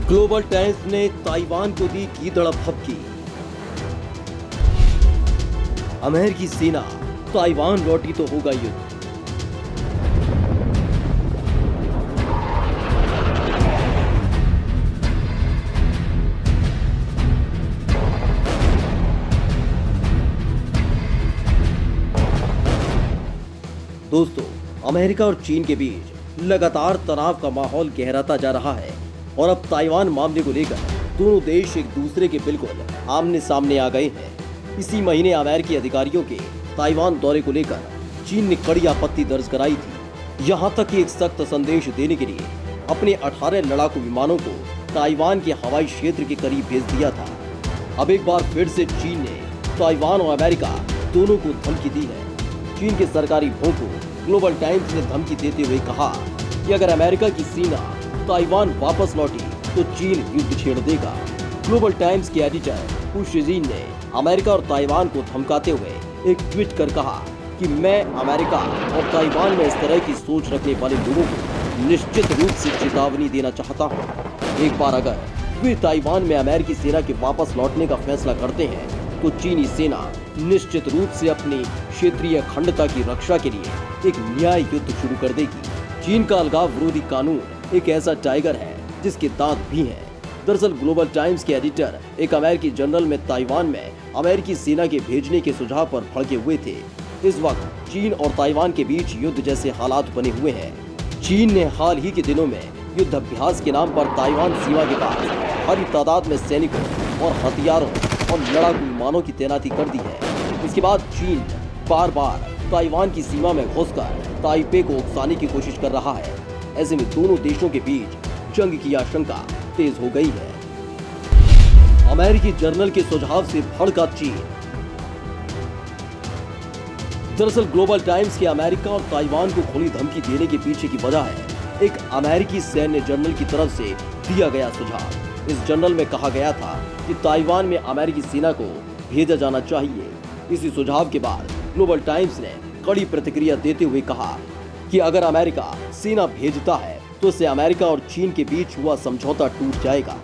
Global times ने Taiwan को दी गीदड़ भभकी। अमेरिकी सेना ताइवान लौटी तो होगा युद्ध। दोस्तों, अमेरिका और चीन के बीच लगातार तनाव का माहौल गहराता जा रहा है और अब ताइवान मामले को लेकर दोनों देश एक दूसरे के बिल्कुल आमने सामने आ गए हैं। इसी महीने अमेरिकी अधिकारियों के ताइवान दौरे को लेकर चीन ने कड़ी आपत्ति दर्ज कराई थी। यहां तक कि एक सख्त संदेश देने के लिए अपने 18 लड़ाकू विमानों को ताइवान के हवाई क्षेत्र के करीब भेज दिया था। अब एक बार फिर से चीन ने ताइवान और अमेरिका दोनों को धमकी दी है। चीन के सरकारी भों को ग्लोबल टाइम्स ने धमकी देते हुए कहा कि अगर अमेरिका की सेना ताइवान वापस लौटी तो चीन युद्ध छेड़ देगा। ग्लोबल टाइम्स के एडिटर हु शिजिन ने अमेरिका और ताइवान को धमकाते हुए एक ट्वीट कर कहा कि मैं अमेरिका और ताइवान में इस तरह की सोच रखने वाले लोगों को निश्चित रूप से चेतावनी देना चाहता हूँ। एक बार अगर वे ताइवान में अमेरिकी सेना के वापस लौटने का फैसला करते हैं तो चीनी सेना निश्चित रूप से अपनी क्षेत्रीय अखंडता की रक्षा के लिए एक न्याय युद्ध शुरू कर देगी। चीन का अलगाव विरोधी कानून एक ऐसा टाइगर है जिसके दांत भी हैं। दरअसल ग्लोबल टाइम्स के एडिटर एक अमेरिकी जनरल में ताइवान में अमेरिकी सेना के भेजने के सुझाव पर भड़के हुए थे। इस वक्त चीन और ताइवान के बीच युद्ध जैसे हालात बने हुए हैं। चीन ने हाल ही के दिनों में युद्ध अभ्यास के नाम पर ताइवान सीमा के पास भारी तादाद में सैनिकों और हथियारों और लड़ाकू विमानों की तैनाती कर दी है। इसके बाद चीन बार बार ताइवान की सीमा में घुसकर ताइपे को उकसाने की कोशिश कर रहा है। ऐसे में दोनों देशों के बीच जंग की आशंका तेज हो गई है। अमेरिकी जर्नल के सुझाव से भड़का चीन। दरअसल ग्लोबल टाइम्स के अमेरिका और ताइवान को खुली धमकी देने के पीछे की वजह है एक अमेरिकी सैन्य जर्नल की तरफ से दिया गया सुझाव। इस जर्नल में कहा गया था कि ताइवान में अमेरिकी सेना को भेजा जाना चाहिए। इसी सुझाव के बाद ग्लोबल टाइम्स ने कड़ी प्रतिक्रिया देते हुए कहा कि अगर अमेरिका सेना भेजता है तो इससे अमेरिका और चीन के बीच हुआ समझौता टूट जाएगा।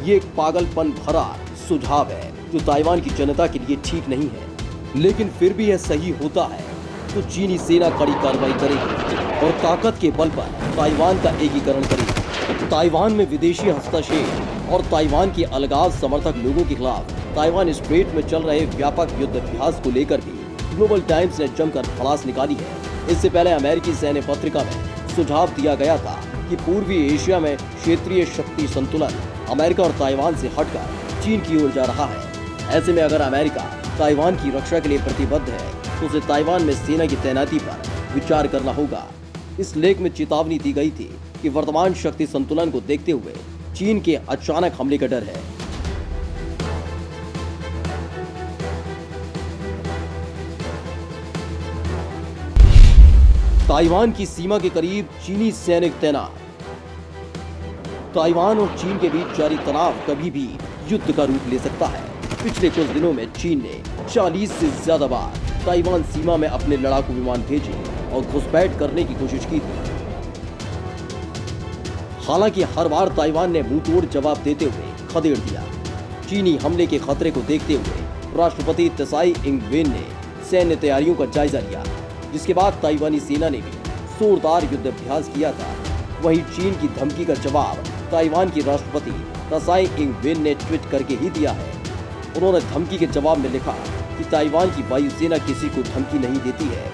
ये एक पागलपन भरा सुझाव है जो ताइवान की जनता के लिए ठीक नहीं है। लेकिन फिर भी यह सही होता है तो चीनी सेना कड़ी कार्रवाई करेगी और ताकत के बल पर ताइवान का एकीकरण करेगी। ताइवान में विदेशी हस्तक्षेप और ताइवान के अलगाव समर्थक लोगों के खिलाफ ताइवान स्ट्रेट में चल रहे व्यापक युद्ध अभ्यास को लेकर भी ग्लोबल टाइम्स ने जमकर भड़ास निकाली है। इससे पहले अमेरिकी सैन्य पत्रिका में सुझाव दिया गया था कि पूर्वी एशिया में क्षेत्रीय शक्ति संतुलन अमेरिका और ताइवान से हटकर चीन की ओर जा रहा है। ऐसे में अगर अमेरिका ताइवान की रक्षा के लिए प्रतिबद्ध है तो उसे ताइवान में सेना की तैनाती पर विचार करना होगा। इस लेख में चेतावनी दी गई थी कि वर्तमान शक्ति संतुलन को देखते हुए चीन के अचानक हमले का डर है। ताइवान की सीमा के करीब चीनी सैनिक तैनात। ताइवान और चीन के बीच जारी तनाव कभी भी युद्ध का रूप ले सकता है। पिछले कुछ दिनों में चीन ने 40 से ज्यादा बार ताइवान सीमा में अपने लड़ाकू विमान भेजे और घुसपैठ करने की कोशिश की थी। हालांकि हर बार ताइवान ने मुंहतोड़ जवाब देते हुए खदेड़ दिया। चीनी हमले के खतरे को देखते हुए राष्ट्रपति त्साई इंग-वेन ने सैन्य तैयारियों का जायजा लिया, जिसके बाद ताइवानी सेना ने भी जोरदार युद्ध अभ्यास किया था। वहीं चीन की धमकी का जवाब ताइवान की राष्ट्रपति त्साई इंग-वेन ने ट्वीट करके ही दिया है। उन्होंने धमकी के जवाब में लिखा कि ताइवान की वायुसेना किसी को धमकी नहीं देती है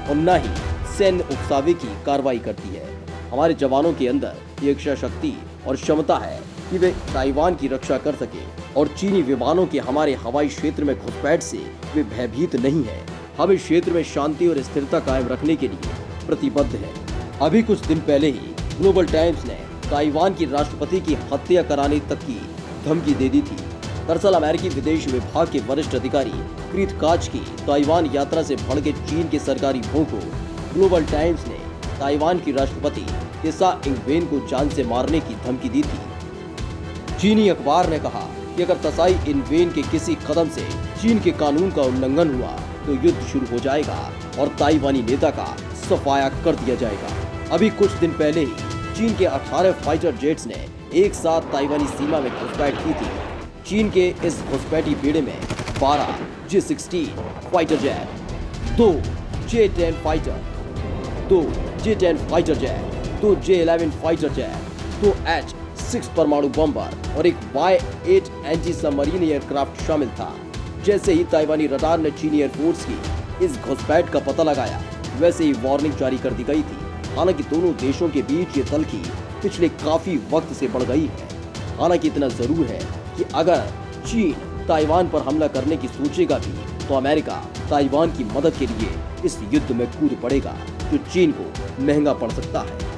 और न ही सैन्य उकसावे की कार्रवाई करती है। हमारे जवानों के अंदर इच्छा शक्ति और क्षमता है कि वे ताइवान की रक्षा कर सके और चीनी विमानों के हमारे हवाई क्षेत्र में घुसपैठ से वे भयभीत नहीं है। हम इस क्षेत्र में शांति और स्थिरता कायम रखने के लिए प्रतिबद्ध है। अभी कुछ दिन पहले ही ग्लोबल टाइम्स ने ताइवान की राष्ट्रपति की हत्या कराने तक की धमकी दे दी थी। दरअसल अमेरिकी विदेश विभाग के वरिष्ठ अधिकारी क्रीथ काच की ताइवान यात्रा से भड़के चीन के सरकारी भों को ग्लोबल टाइम्स ने ताइवान की राष्ट्रपति त्साई इंग-वेन को जान से मारने की धमकी दी थी। चीनी अखबार ने कहा कि अगर त्साई इंग-वेन के किसी कदम से चीन के कानून का उल्लंघन हुआ तो युद्ध शुरू हो जाएगा और ताइवानी नेता का सफाया कर दिया जाएगा। अभी कुछ दिन पहले ही चीन के 18 फाइटर जेट्स ने एक साथ ताइवानी सीमा में घुसपैठ की थी। चीन के इस घुसपैठी बेड़े में 12 J-16 fighter jet, 2 J-10 fighter, 2 J-10 fighter jet, 2 J-11 fighter jet, 2 H-6 परमाणु बम्बर और एक Y-8 एंटी सबमरीन एयरक्राफ्ट शामिल था। जैसे ही ताइवानी रडार ने चीनी एयरफोर्स की इस घुसपैठ का पता लगाया, वैसे ही वार्निंग जारी कर दी गई थी। हालांकि दोनों देशों के बीच ये तल्खी पिछले काफी वक्त से बढ़ गई है। हालांकि इतना जरूर है कि अगर चीन ताइवान पर हमला करने की सोचेगा भी, तो अमेरिका ताइवान की मदद के लिए इस युद्ध में कूद पड़ेगा, जो चीन को महंगा पड़ सकता है।